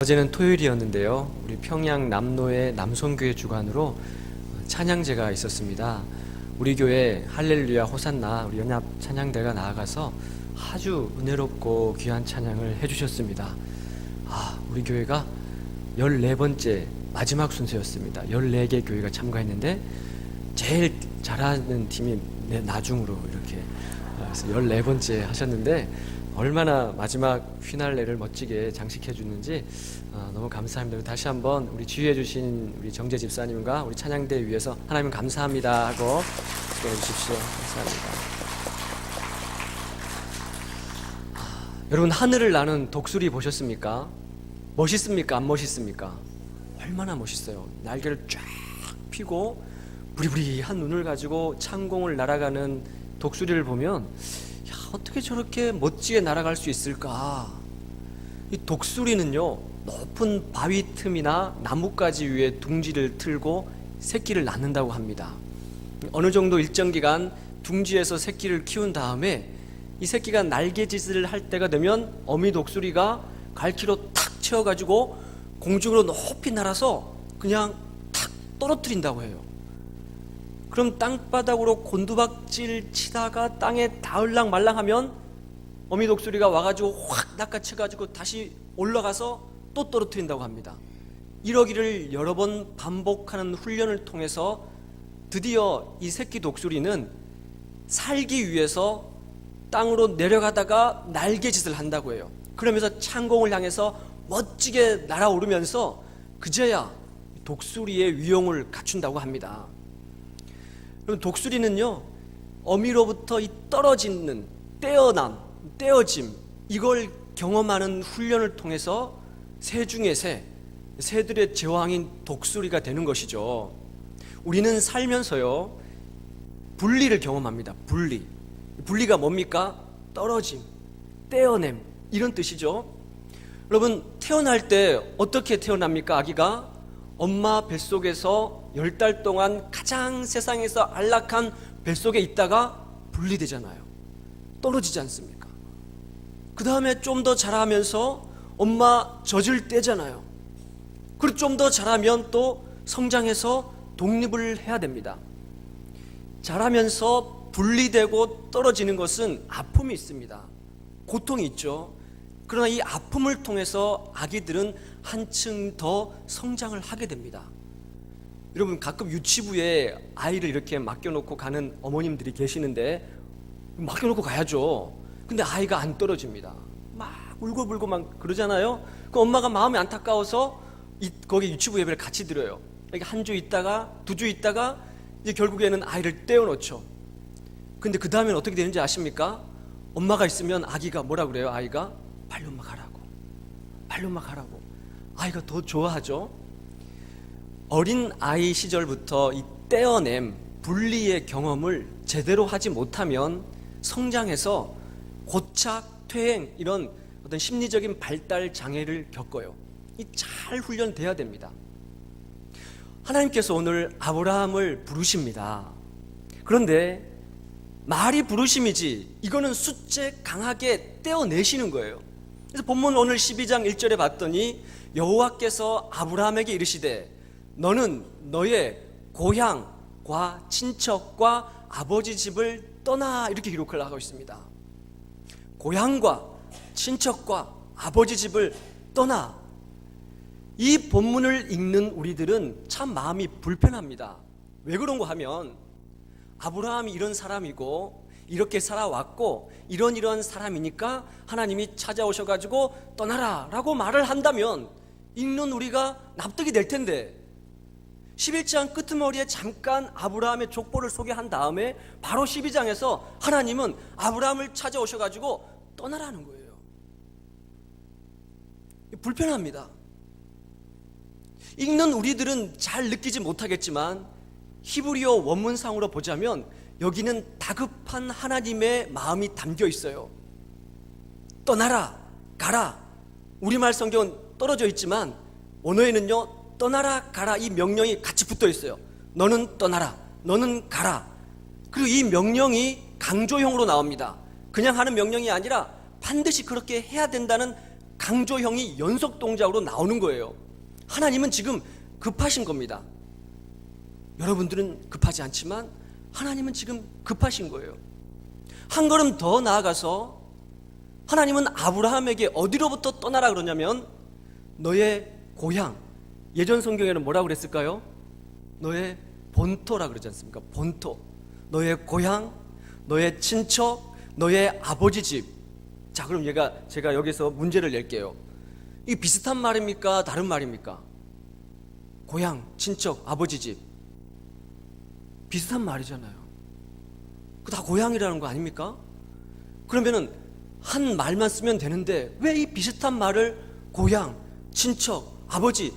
어제는 토요일이었는데요. 우리 평양 남로의 남성교회 주관으로 찬양제가 있었습니다. 우리 교회 할렐루야 호산나 우리 연합 찬양대가 나아가서 아주 은혜롭고 귀한 찬양을 해주셨습니다. 우리 교회가 14번째 마지막 순서였습니다. 14개 교회가 참가했는데 제일 잘하는 팀이 나중으로 이렇게 그래서 14번째 하셨는데 얼마나 마지막 휘날레를 멋지게 장식해 주는지 너무 감사합니다. 다시 한번 우리 지휘해 주신 우리 정재 집사님과 우리 찬양대 위해서 하나님 감사합니다 하고 기도해 주십시오. 감사합니다. 여러분, 하늘을 나는 독수리 보셨습니까? 멋있습니까? 안 멋있습니까? 얼마나 멋있어요. 날개를 쫙 펴고 부리부리한 눈을 가지고 창공을 날아가는 독수리를 보면 어떻게 저렇게 멋지게 날아갈 수 있을까? 이 독수리는요, 높은 바위 틈이나 나뭇가지 위에 둥지를 틀고 새끼를 낳는다고 합니다. 어느 정도 일정 기간 둥지에서 새끼를 키운 다음에 이 새끼가 날개짓을 할 때가 되면 어미 독수리가 갈퀴로 탁 채워가지고 공중으로 높이 날아서 그냥 탁 떨어뜨린다고 해요. 그럼 땅바닥으로 곤두박질 치다가 땅에 닿을랑 말랑하면 어미 독수리가 와가지고 확 낚아채가지고 다시 올라가서 또 떨어뜨린다고 합니다. 이러기를 여러 번 반복하는 훈련을 통해서 드디어 이 새끼 독수리는 살기 위해서 땅으로 내려가다가 날개짓을 한다고 해요. 그러면서 창공을 향해서 멋지게 날아오르면서 그제야 독수리의 위용을 갖춘다고 합니다. 그럼 독수리는요, 어미로부터 이 떨어지는 떼어남, 떼어짐, 이걸 경험하는 훈련을 통해서 새 중의 새들의 제왕인 독수리가 되는 것이죠. 우리는 살면서요, 분리를 경험합니다. 분리가 뭡니까? 떨어짐, 떼어냄, 이런 뜻이죠. 여러분, 태어날 때 어떻게 태어납니까? 아기가 엄마 뱃속에서 10달 동안 가장 세상에서 안락한 뱃속에 있다가 분리되잖아요. 떨어지지 않습니까? 그 다음에 좀 더 자라면서 엄마 젖을 떼잖아요. 그리고 좀 더 자라면 또 성장해서 독립을 해야 됩니다. 자라면서 분리되고 떨어지는 것은 아픔이 있습니다. 고통이 있죠. 그러나 이 아픔을 통해서 아기들은 한층 더 성장을 하게 됩니다. 여러분, 가끔 유치부에 아이를 이렇게 맡겨놓고 가는 어머님들이 계시는데 맡겨놓고 가야죠. 근데 아이가 안 떨어집니다. 막 울고불고 막 그러잖아요. 그 엄마가 마음이 안타까워서 거기 유치부 예배를 같이 드려요. 이렇게 한 주 있다가 두 주 있다가 이제 결국에는 아이를 떼어놓죠. 근데 그 다음엔 어떻게 되는지 아십니까? 엄마가 있으면 아기가 뭐라 그래요? 아이가 빨리 엄마 가라고, 빨리 엄마 가라고. 아이가 더 좋아하죠. 어린 아이 시절부터 이 떼어냄, 분리의 경험을 제대로 하지 못하면 성장해서 고착, 퇴행, 이런 어떤 심리적인 발달 장애를 겪어요. 이 잘 훈련돼야 됩니다. 하나님께서 오늘 아브라함을 부르십니다. 그런데 말이 부르심이지 이거는 숫제 강하게 떼어내시는 거예요. 그래서 본문 오늘 12장 1절에 봤더니 여호와께서 아브라함에게 이르시되 너는 너의 고향과 친척과 아버지 집을 떠나, 이렇게 기록을 하고 있습니다. 고향과 친척과 아버지 집을 떠나. 이 본문을 읽는 우리들은 참 마음이 불편합니다. 왜 그런가 하면 아브라함이 이런 사람이고 이렇게 살아왔고 이런 사람이니까 하나님이 찾아오셔가지고 떠나라 라고 말을 한다면 읽는 우리가 납득이 될 텐데 11장 끄트머리에 잠깐 아브라함의 족보를 소개한 다음에 바로 12장에서 하나님은 아브라함을 찾아오셔가지고 떠나라는 거예요. 불편합니다. 읽는 우리들은 잘 느끼지 못하겠지만 히브리어 원문상으로 보자면 여기는 다급한 하나님의 마음이 담겨 있어요. 떠나라, 가라. 우리말 성경은 떨어져 있지만 원어에는요, 떠나라, 가라, 이 명령이 같이 붙어 있어요. 너는 떠나라, 너는 가라. 그리고 이 명령이 강조형으로 나옵니다. 그냥 하는 명령이 아니라 반드시 그렇게 해야 된다는 강조형이 연속 동작으로 나오는 거예요. 하나님은 지금 급하신 겁니다. 여러분들은 급하지 않지만 하나님은 지금 급하신 거예요. 한 걸음 더 나아가서 하나님은 아브라함에게 어디로부터 떠나라 그러냐면 너의 고향, 예전 성경에는 뭐라고 그랬을까요? 너의 본토라 그러지 않습니까? 본토, 너의 고향, 너의 친척, 너의 아버지 집. 자, 그럼 제가 여기서 문제를 낼게요. 이 비슷한 말입니까? 다른 말입니까? 고향, 친척, 아버지 집. 비슷한 말이잖아요. 그 다 고향이라는 거 아닙니까? 그러면은 한 말만 쓰면 되는데 왜 이 비슷한 말을 고향, 친척, 아버지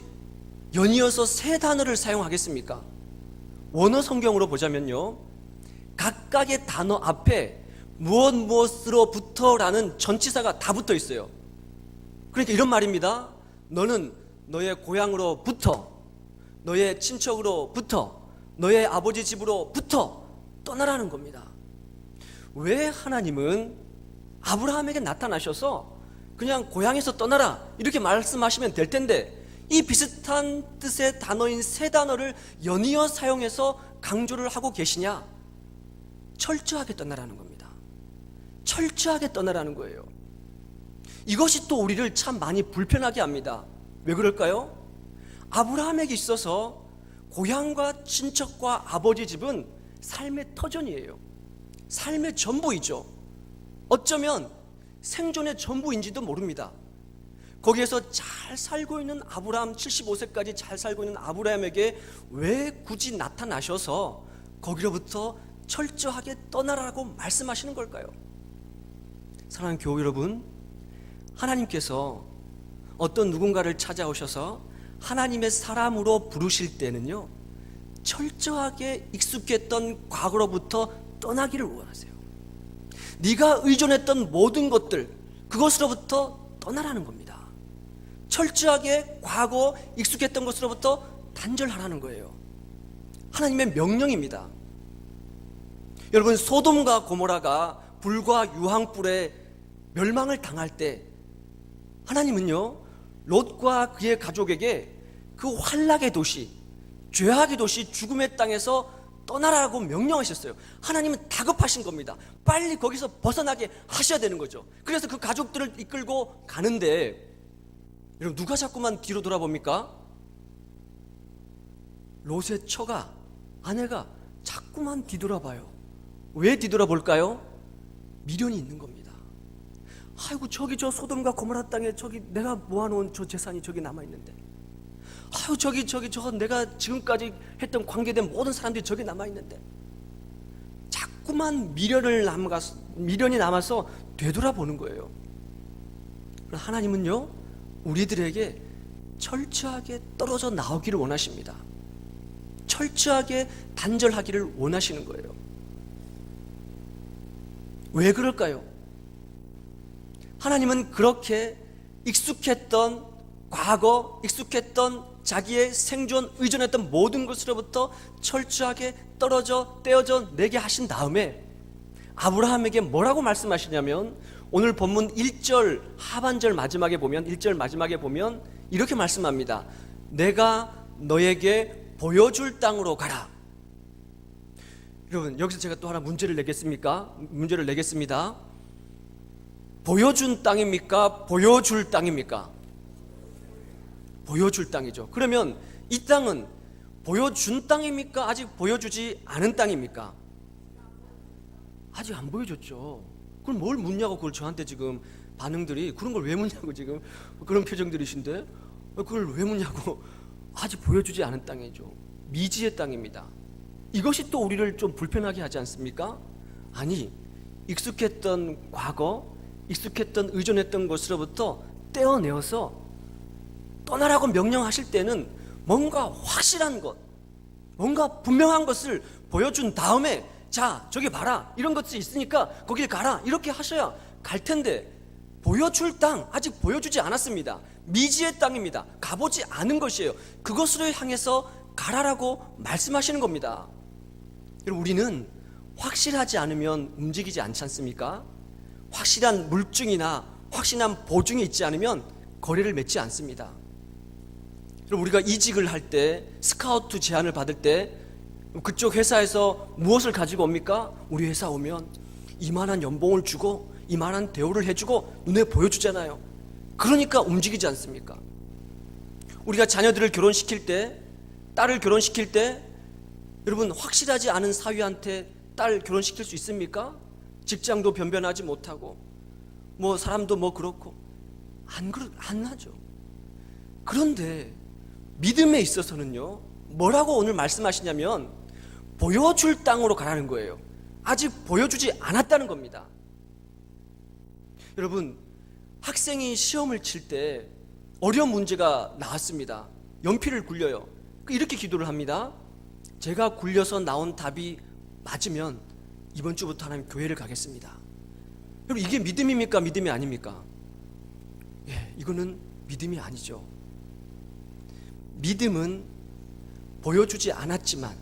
연이어서 세 단어를 사용하겠습니까? 원어 성경으로 보자면요, 각각의 단어 앞에 무엇으로부터라는 전치사가 다 붙어 있어요. 그러니까 이런 말입니다. 너는 너의 고향으로부터, 너의 친척으로부터, 너의 아버지 집으로부터 떠나라는 겁니다. 왜 하나님은 아브라함에게 나타나셔서 그냥 고향에서 떠나라 이렇게 말씀하시면 될 텐데 이 비슷한 뜻의 단어인 세 단어를 연이어 사용해서 강조를 하고 계시냐? 철저하게 떠나라는 겁니다. 철저하게 떠나라는 거예요. 이것이 또 우리를 참 많이 불편하게 합니다. 왜 그럴까요? 아브라함에게 있어서 고향과 친척과 아버지 집은 삶의 터전이에요. 삶의 전부이죠. 어쩌면 생존의 전부인지도 모릅니다. 거기에서 잘 살고 있는 아브라함, 75세까지 잘 살고 있는 아브라함에게 왜 굳이 나타나셔서 거기로부터 철저하게 떠나라고 말씀하시는 걸까요? 사랑하는 교회 여러분, 하나님께서 어떤 누군가를 찾아오셔서 하나님의 사람으로 부르실 때는요, 철저하게 익숙했던 과거로부터 떠나기를 원하세요. 네가 의존했던 모든 것들, 그것으로부터 떠나라는 겁니다. 철저하게 과거 익숙했던 것으로부터 단절하라는 거예요. 하나님의 명령입니다. 여러분, 소돔과 고모라가 불과 유황불에 멸망을 당할 때 하나님은요, 롯과 그의 가족에게 그 환락의 도시, 죄악의 도시, 죽음의 땅에서 떠나라고 명령하셨어요. 하나님은 다급하신 겁니다. 빨리 거기서 벗어나게 하셔야 되는 거죠. 그래서 그 가족들을 이끌고 가는데 여러분, 누가 자꾸만 뒤로 돌아봅니까? 롯의 처가, 아내가 자꾸만 뒤돌아봐요. 왜 뒤돌아볼까요? 미련이 있는 겁니다. 아이고, 저기 저 소돔과 고모라 땅에 저기 내가 모아놓은 저 재산이 저기 남아있는데, 아유, 저기 저 내가 지금까지 했던 관계된 모든 사람들이 저기 남아있는데, 자꾸만 미련이 남아서 되돌아보는 거예요. 하나님은요, 우리들에게 철저하게 떨어져 나오기를 원하십니다. 철저하게 단절하기를 원하시는 거예요. 왜 그럴까요? 하나님은 그렇게 익숙했던 과거, 익숙했던 자기의 생존, 의존했던 모든 것으로부터 철저하게 떨어져 떼어져 내게 하신 다음에 아브라함에게 뭐라고 말씀하시냐면, 오늘 본문 1절 하반절 마지막에 보면, 1절 마지막에 보면 이렇게 말씀합니다. 내가 너에게 보여줄 땅으로 가라. 여러분, 여기서 제가 또 하나 문제를 내겠습니다. 보여준 땅입니까? 보여줄 땅입니까? 보여줄 땅이죠. 그러면 이 땅은 보여준 땅입니까? 아직 보여주지 않은 땅입니까? 아직 안 보여줬죠. 그럼 뭘 묻냐고, 그걸 저한테 지금 반응들이, 그런 걸 왜 묻냐고, 지금 그런 표정들이신데 그걸 왜 묻냐고. 아직 보여주지 않은 땅이죠. 미지의 땅입니다. 이것이 또 우리를 좀 불편하게 하지 않습니까? 아니, 익숙했던 과거, 익숙했던 의존했던 것으로부터 떼어내어서 떠나라고 명령하실 때는 뭔가 확실한 것, 뭔가 분명한 것을 보여준 다음에, 자, 저기 봐라, 이런 것이 있으니까 거길 가라, 이렇게 하셔야 갈 텐데, 보여줄 땅 아직 보여주지 않았습니다. 미지의 땅입니다. 가보지 않은 것이에요. 그것으로 향해서 가라라고 말씀하시는 겁니다. 여러분, 우리는 확실하지 않으면 움직이지 않지 않습니까? 확실한 물증이나 확신한 보증이 있지 않으면 거래를 맺지 않습니다. 그럼 우리가 이직을 할 때, 스카우트 제안을 받을 때 그쪽 회사에서 무엇을 가지고 옵니까? 우리 회사 오면 이만한 연봉을 주고 이만한 대우를 해주고 눈에 보여주잖아요. 그러니까 움직이지 않습니까? 우리가 자녀들을 결혼시킬 때, 딸을 결혼시킬 때 여러분 확실하지 않은 사위한테 딸 결혼시킬 수 있습니까? 직장도 변변하지 못하고 뭐 사람도 뭐 그렇고 안 하죠. 그런데 믿음에 있어서는요, 뭐라고 오늘 말씀하시냐면 보여줄 땅으로 가라는 거예요. 아직 보여주지 않았다는 겁니다. 여러분, 학생이 시험을 칠 때 어려운 문제가 나왔습니다. 연필을 굴려요. 이렇게 기도를 합니다. 제가 굴려서 나온 답이 맞으면 이번 주부터 하나님 교회를 가겠습니다. 여러분, 이게 믿음입니까? 믿음이 아닙니까? 예, 이거는 믿음이 아니죠. 믿음은 보여주지 않았지만,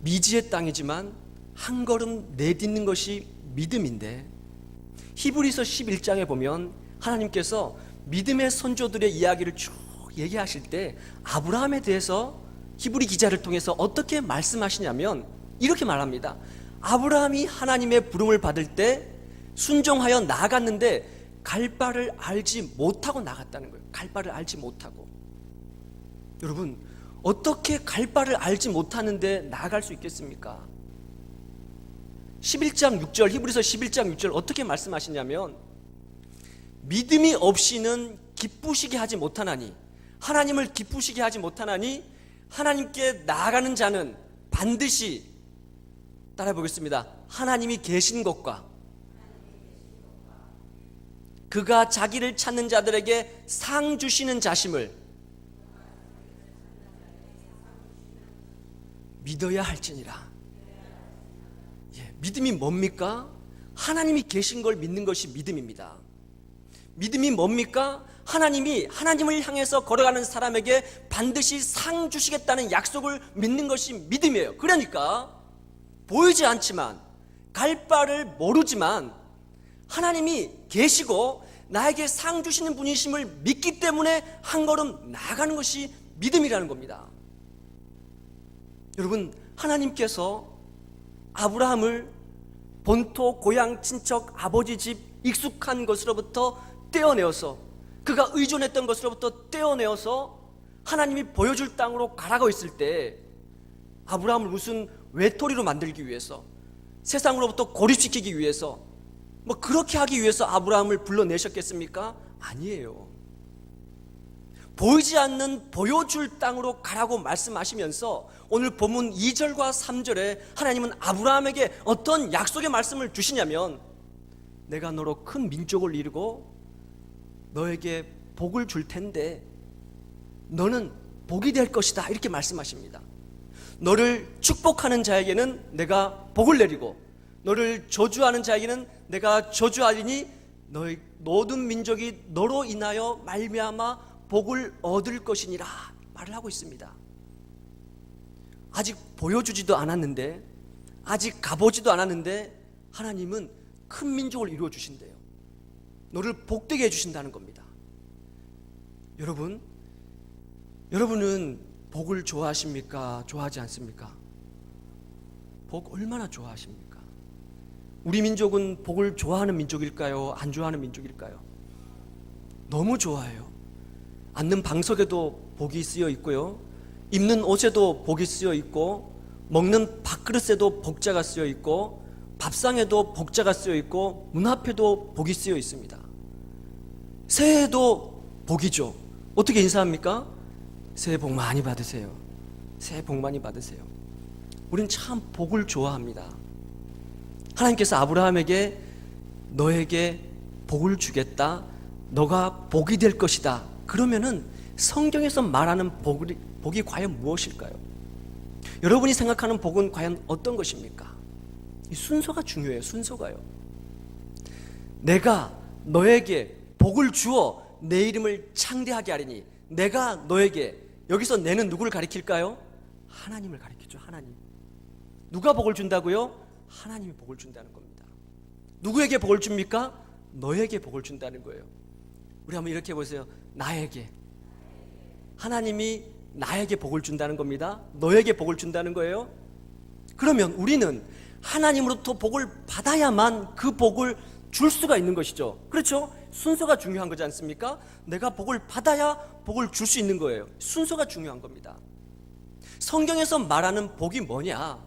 미지의 땅이지만 한 걸음 내딛는 것이 믿음인데, 히브리서 11장에 보면 하나님께서 믿음의 선조들의 이야기를 쭉 얘기하실 때 아브라함에 대해서 히브리 기자를 통해서 어떻게 말씀하시냐면 이렇게 말합니다. 아브라함이 하나님의 부름을 받을 때 순종하여 나아갔는데 갈 바를 알지 못하고 나갔다는 거예요. 갈 바를 알지 못하고. 여러분, 어떻게 갈 바를 알지 못하는데 나아갈 수 있겠습니까? 11장 6절, 히브리서 11장 6절 어떻게 말씀하시냐면 믿음이 없이는 기쁘시게 하지 못하나니, 하나님을 기쁘시게 하지 못하나니 하나님께 나아가는 자는 반드시, 따라해 보겠습니다, 하나님이 계신 것과 그가 자기를 찾는 자들에게 상 주시는 자심을 믿어야 할지니라. 예, 믿음이 뭡니까? 하나님이 계신 걸 믿는 것이 믿음입니다. 믿음이 뭡니까? 하나님을 향해서 걸어가는 사람에게 반드시 상 주시겠다는 약속을 믿는 것이 믿음이에요. 그러니까 보이지 않지만, 갈 바를 모르지만 하나님이 계시고 나에게 상 주시는 분이심을 믿기 때문에 한 걸음 나아가는 것이 믿음이라는 겁니다. 여러분, 하나님께서 아브라함을 본토, 고향, 친척, 아버지 집 익숙한 것으로부터 떼어내어서, 그가 의존했던 것으로부터 떼어내어서 하나님이 보여줄 땅으로 가라고 했을 때 아브라함을 무슨 외톨이로 만들기 위해서, 세상으로부터 고립시키기 위해서, 뭐 그렇게 하기 위해서 아브라함을 불러내셨겠습니까? 아니에요. 보이지 않는 보여줄 땅으로 가라고 말씀하시면서 오늘 본문 2절과 3절에 하나님은 아브라함에게 어떤 약속의 말씀을 주시냐면, 내가 너로 큰 민족을 이루고 너에게 복을 줄 텐데 너는 복이 될 것이다, 이렇게 말씀하십니다. 너를 축복하는 자에게는 내가 복을 내리고 너를 저주하는 자에게는 내가 저주하리니 너의 모든 민족이 너로 인하여 말미암아 복을 얻을 것이니라 말을 하고 있습니다. 아직 보여주지도 않았는데, 아직 가보지도 않았는데 하나님은 큰 민족을 이루어 주신대요. 너를 복되게 해주신다는 겁니다. 여러분은 복을 좋아하십니까? 좋아하지 않습니까? 복 얼마나 좋아하십니까? 우리 민족은 복을 좋아하는 민족일까요? 안 좋아하는 민족일까요? 너무 좋아해요. 앉는 방석에도 복이 쓰여 있고요, 입는 옷에도 복이 쓰여 있고, 먹는 밥그릇에도 복자가 쓰여 있고, 밥상에도 복자가 쓰여 있고, 문 앞에도 복이 쓰여 있습니다. 새해도 복이죠. 어떻게 인사합니까? 새해 복 많이 받으세요. 새해 복 많이 받으세요. 우린 참 복을 좋아합니다. 하나님께서 아브라함에게 너에게 복을 주겠다, 너가 복이 될 것이다, 그러면은 성경에서 말하는 복이 과연 무엇일까요? 여러분이 생각하는 복은 과연 어떤 것입니까? 이 순서가 중요해요. 순서가요. 내가 너에게 복을 주어 내 이름을 창대하게 하리니, 내가 너에게, 여기서 내는 누구를 가리킬까요? 하나님을 가리키죠. 하나님. 누가 복을 준다고요? 하나님이 복을 준다는 겁니다. 누구에게 복을 줍니까? 너에게 복을 준다는 거예요. 우리 한번 이렇게 보세요. 나에게. 하나님이 나에게 복을 준다는 겁니다. 너에게 복을 준다는 거예요. 그러면 우리는 하나님으로부터 복을 받아야만 그 복을 줄 수가 있는 것이죠. 그렇죠? 순서가 중요한 거지 않습니까? 내가 복을 받아야 복을 줄 수 있는 거예요. 순서가 중요한 겁니다. 성경에서 말하는 복이 뭐냐?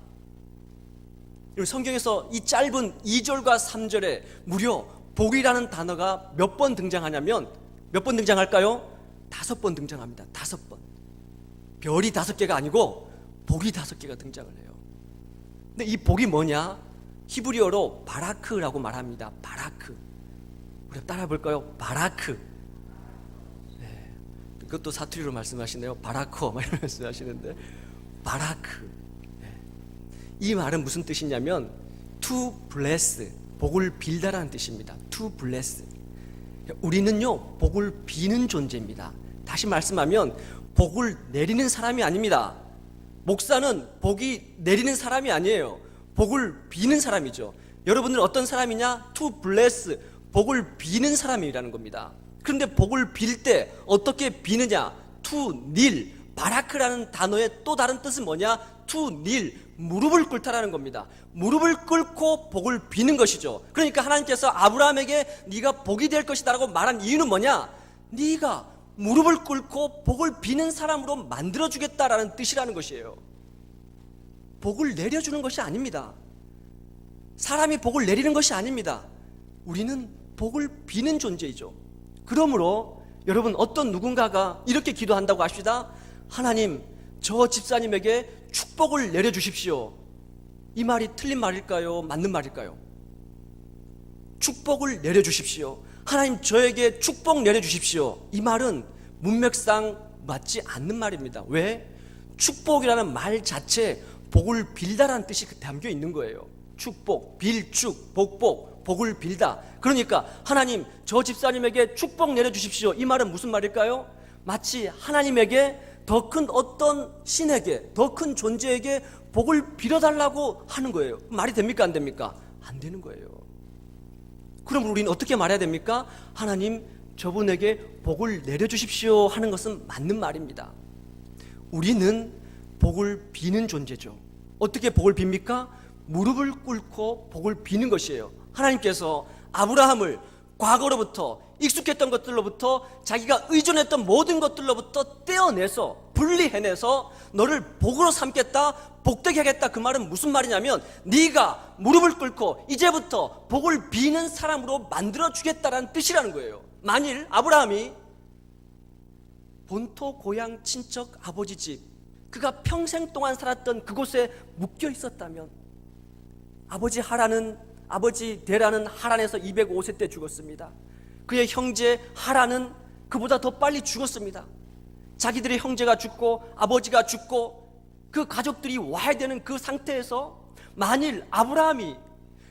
성경에서 이 짧은 2절과 3절에 무려 복이라는 단어가 몇 번 등장하냐면, 몇 번 등장할까요? 5번 등장합니다. 5번. 별이 5개가 아니고 복이 5개가 등장을 해요. 근데 이 복이 뭐냐? 히브리어로 바라크라고 말합니다. 바라크. 우리 따라 볼까요? 바라크. 네. 그것도 사투리로 말씀하시네요. 바라커 막 이런 말씀하시는데, 바라크. 네. 이 말은 무슨 뜻이냐면 to bless, 복을 빌다라는 뜻입니다. to bless. 우리는요, 복을 비는 존재입니다. 다시 말씀하면 복을 내리는 사람이 아닙니다. 목사는 복이 내리는 사람이 아니에요. 복을 비는 사람이죠. 여러분들은 어떤 사람이냐? to bless, 복을 비는 사람이라는 겁니다. 그런데 복을 빌 때 어떻게 비느냐? to kneel, 바라크라는 단어의 또 다른 뜻은 뭐냐? to kneel, 무릎을 꿇다라는 겁니다. 무릎을 꿇고 복을 비는 것이죠. 그러니까 하나님께서 아브라함에게 네가 복이 될 것이다 라고 말한 이유는 뭐냐? 네가 무릎을 꿇고 복을 비는 사람으로 만들어주겠다라는 뜻이라는 것이에요. 복을 내려주는 것이 아닙니다. 사람이 복을 내리는 것이 아닙니다. 우리는 복을 비는 존재이죠. 그러므로 여러분, 어떤 누군가가 이렇게 기도한다고 합시다. 하나님, 저 집사님에게 축복을 내려주십시오. 이 말이 틀린 말일까요? 맞는 말일까요? 축복을 내려주십시오. 하나님, 저에게 축복 내려주십시오. 이 말은 문맥상 맞지 않는 말입니다. 왜? 축복이라는 말 자체에 복을 빌다라는 뜻이 담겨 있는 거예요. 축복, 빌축, 복복, 복을 빌다. 그러니까 하나님, 저 집사님에게 축복 내려주십시오. 이 말은 무슨 말일까요? 마치 하나님에게 더 큰 어떤 신에게, 더 큰 존재에게 복을 빌어달라고 하는 거예요. 말이 됩니까? 안 됩니까? 안 되는 거예요. 그럼 우리는 어떻게 말해야 됩니까? 하나님, 저분에게 복을 내려주십시오 하는 것은 맞는 말입니다. 우리는 복을 비는 존재죠. 어떻게 복을 빕니까? 무릎을 꿇고 복을 비는 것이에요. 하나님께서 아브라함을 과거로부터, 익숙했던 것들로부터, 자기가 의존했던 모든 것들로부터 떼어내서, 분리해내서 너를 복으로 삼겠다, 복되게 하겠다. 그 말은 무슨 말이냐면 네가 무릎을 꿇고 이제부터 복을 비는 사람으로 만들어주겠다라는 뜻이라는 거예요. 만일 아브라함이 본토 고향 친척 아버지 집, 그가 평생 동안 살았던 그곳에 묶여 있었다면, 아버지 데라는 하란에서 205세 때 죽었습니다. 그의 형제 하란은 그보다 더 빨리 죽었습니다. 자기들의 형제가 죽고 아버지가 죽고 그 가족들이 와야 되는 그 상태에서 만일 아브라함이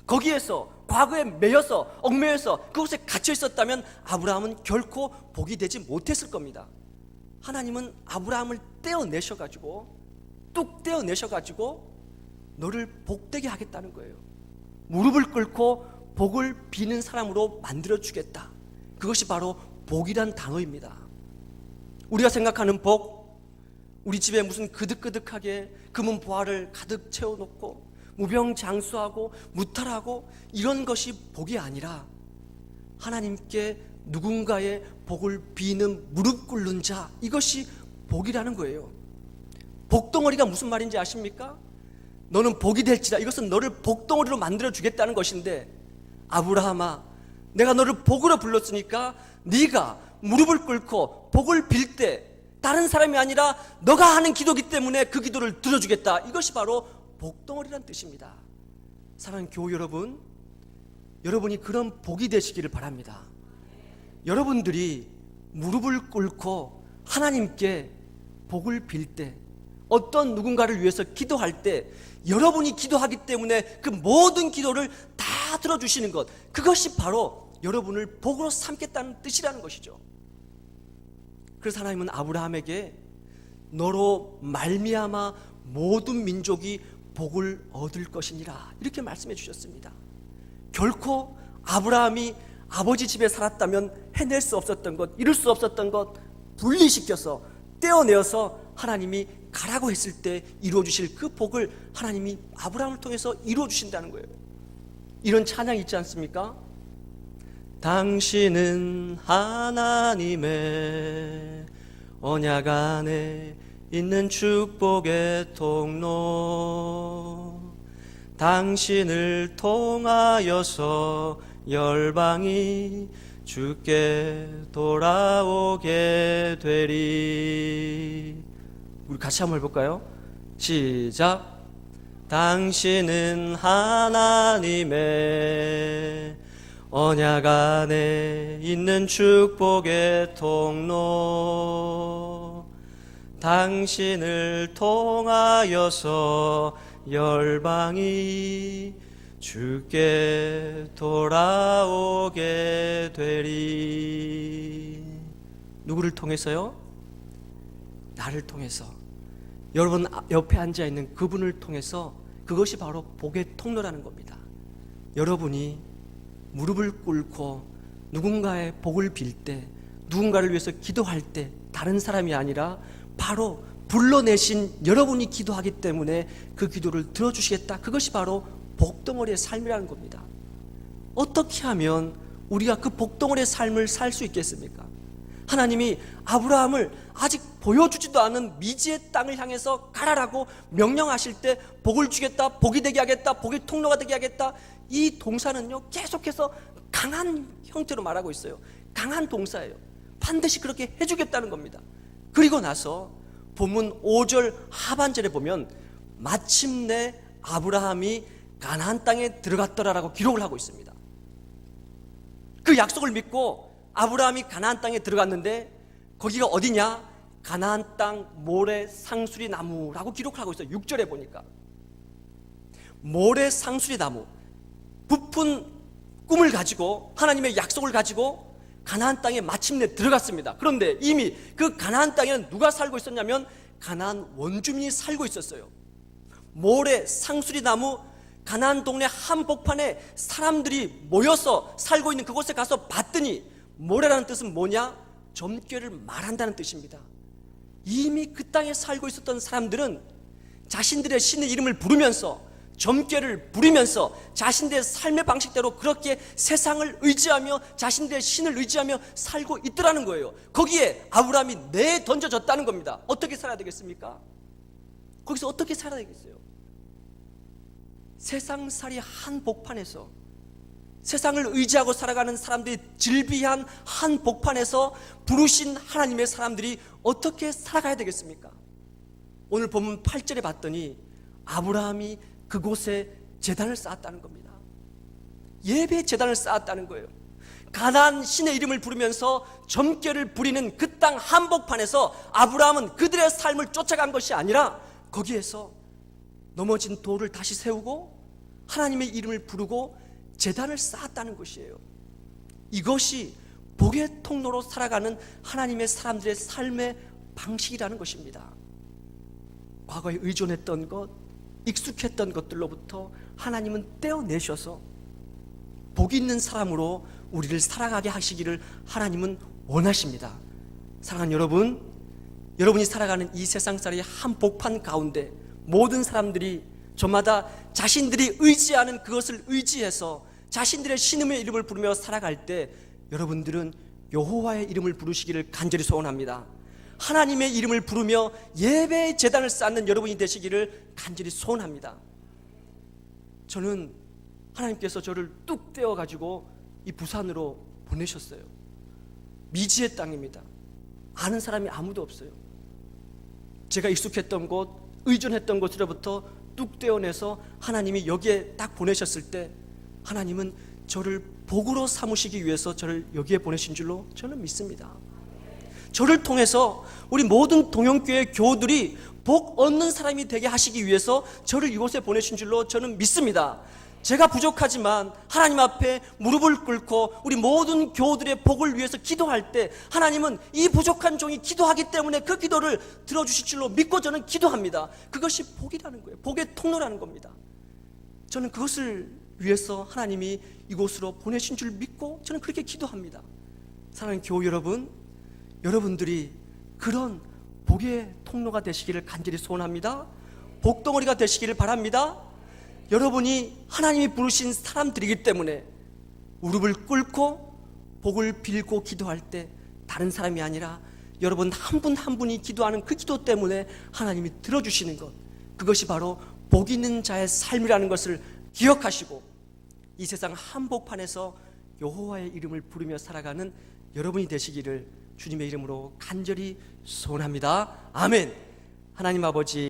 거기에서 과거에 매여서 얽매여서 그곳에 갇혀 있었다면 아브라함은 결코 복이 되지 못했을 겁니다. 하나님은 아브라함을 뚝 떼어내셔가지고 너를 복되게 하겠다는 거예요. 무릎을 꿇고 복을 비는 사람으로 만들어주겠다. 그것이 바로 복이란 단어입니다. 우리가 생각하는 복, 우리 집에 무슨 그득그득하게 금은 보화를 가득 채워놓고 무병장수하고 무탈하고 이런 것이 복이 아니라 하나님께 누군가의 복을 비는 무릎 꿇는 자, 이것이 복이라는 거예요. 복덩어리가 무슨 말인지 아십니까? 너는 복이 될지라, 이것은 너를 복덩어리로 만들어주겠다는 것인데, 아브라함아, 내가 너를 복으로 불렀으니까 네가 무릎을 꿇고 복을 빌 때 다른 사람이 아니라 너가 하는 기도기 때문에 그 기도를 들어주겠다. 이것이 바로 복덩어리란 뜻입니다. 사랑하는 교우 여러분, 여러분이 그런 복이 되시기를 바랍니다. 여러분들이 무릎을 꿇고 하나님께 복을 빌 때, 어떤 누군가를 위해서 기도할 때 여러분이 기도하기 때문에 그 모든 기도를 다 들어주시는 것, 그것이 바로 여러분을 복으로 삼겠다는 뜻이라는 것이죠. 그래서 하나님은 아브라함에게 너로 말미암아 모든 민족이 복을 얻을 것이니라, 이렇게 말씀해 주셨습니다. 결코 아브라함이 아버지 집에 살았다면 해낼 수 없었던 것, 이룰 수 없었던 것 분리시켜서 떼어내어서 하나님이 가라고 했을 때 이루어 주실 그 복을 하나님이 아브라함을 통해서 이루어 주신다는 거예요. 이런 찬양이 있지 않습니까? 당신은 하나님의 언약 안에 있는 축복의 통로, 당신을 통하여서 열방이 주께 돌아오게 되리. 우리 같이 한번 해볼까요? 시작. 당신은 하나님의 언약 안에 있는 축복의 통로, 당신을 통하여서 열방이 주께 돌아오게 되리. 누구를 통해서요? 나를 통해서, 여러분 옆에 앉아있는 그분을 통해서. 그것이 바로 복의 통로라는 겁니다. 여러분이 무릎을 꿇고 누군가의 복을 빌 때, 누군가를 위해서 기도할 때 다른 사람이 아니라 바로 불러내신 여러분이 기도하기 때문에 그 기도를 들어주시겠다. 그것이 바로 복덩어리의 삶이라는 겁니다. 어떻게 하면 우리가 그 복덩어리의 삶을 살 수 있겠습니까? 하나님이 아브라함을 아직 보여주지도 않은 미지의 땅을 향해서 가라라고 명령하실 때 복을 주겠다, 복이 되게 하겠다, 복의 통로가 되게 하겠다. 이 동사는요 계속해서 강한 형태로 말하고 있어요. 강한 동사예요. 반드시 그렇게 해주겠다는 겁니다. 그리고 나서 본문 5절 하반절에 보면 마침내 아브라함이 가나안 땅에 들어갔더라라고 기록을 하고 있습니다. 그 약속을 믿고 아브라함이 가나안 땅에 들어갔는데 거기가 어디냐? 가나안 땅 모래 상수리 나무라고 기록을 하고 있어요. 6절에 보니까 모래 상수리 나무, 부푼 꿈을 가지고 하나님의 약속을 가지고 가나안 땅에 마침내 들어갔습니다. 그런데 이미 그 가나안 땅에는 누가 살고 있었냐면 가나안 원주민이 살고 있었어요. 모래 상수리 나무, 가나안 동네 한복판에 사람들이 모여서 살고 있는 그곳에 가서 봤더니 모래라는 뜻은 뭐냐? 점괘를 말한다는 뜻입니다. 이미 그 땅에 살고 있었던 사람들은 자신들의 신의 이름을 부르면서, 점괘를 부리면서 자신들의 삶의 방식대로 그렇게 세상을 의지하며 자신들의 신을 의지하며 살고 있더라는 거예요. 거기에 아브라함이 내던져졌다는 겁니다. 어떻게 살아야 되겠습니까? 거기서 어떻게 살아야 되겠어요? 세상살이 한복판에서, 세상을 의지하고 살아가는 사람들이 질비한 한복판에서 부르신 하나님의 사람들이 어떻게 살아가야 되겠습니까? 오늘 본문 8절에 봤더니 아브라함이 그곳에 제단을 쌓았다는 겁니다. 예배 제단을 쌓았다는 거예요. 가나안 신의 이름을 부르면서 점괘를 부리는 그 땅 한복판에서 아브라함은 그들의 삶을 쫓아간 것이 아니라 거기에서 넘어진 돌을 다시 세우고 하나님의 이름을 부르고 제단을 쌓았다는 것이에요. 이것이 복의 통로로 살아가는 하나님의 사람들의 삶의 방식이라는 것입니다. 과거에 의존했던 것, 익숙했던 것들로부터 하나님은 떼어내셔서 복 있는 사람으로 우리를 살아가게 하시기를 하나님은 원하십니다. 사랑하는 여러분, 여러분이 살아가는 이 세상살이 한복판 가운데 모든 사람들이 저마다 자신들이 의지하는 그것을 의지해서 자신들의 신의 이름을 부르며 살아갈 때 여러분들은 여호와의 이름을 부르시기를 간절히 소원합니다. 하나님의 이름을 부르며 예배의 제단을 쌓는 여러분이 되시기를 간절히 소원합니다. 저는 하나님께서 저를 뚝 떼어가지고 이 부산으로 보내셨어요. 미지의 땅입니다. 아는 사람이 아무도 없어요. 제가 익숙했던 곳, 의존했던 곳으로부터 뚝 떼어내서 하나님이 여기에 딱 보내셨을 때 하나님은 저를 복으로 삼으시기 위해서 저를 여기에 보내신 줄로 저는 믿습니다. 저를 통해서 우리 모든 동영교회 교우들이 복 얻는 사람이 되게 하시기 위해서 저를 이곳에 보내신 줄로 저는 믿습니다. 제가 부족하지만 하나님 앞에 무릎을 꿇고 우리 모든 교우들의 복을 위해서 기도할 때 하나님은 이 부족한 종이 기도하기 때문에 그 기도를 들어주실 줄로 믿고 저는 기도합니다. 그것이 복이라는 거예요. 복의 통로라는 겁니다. 저는 그것을 위해서 하나님이 이곳으로 보내신 줄 믿고 저는 그렇게 기도합니다. 사랑하는 교우 여러분, 여러분들이 그런 복의 통로가 되시기를 간절히 소원합니다. 복덩어리가 되시기를 바랍니다. 여러분이 하나님이 부르신 사람들이기 때문에 무릎을 꿇고 복을 빌고 기도할 때 다른 사람이 아니라 여러분 한 분 한 분이 기도하는 그 기도 때문에 하나님이 들어주시는 것, 그것이 바로 복 있는 자의 삶이라는 것을 기억하시고 이 세상 한복판에서 여호와의 이름을 부르며 살아가는 여러분이 되시기를 주님의 이름으로 간절히 소원합니다. 아멘. 하나님 아버지,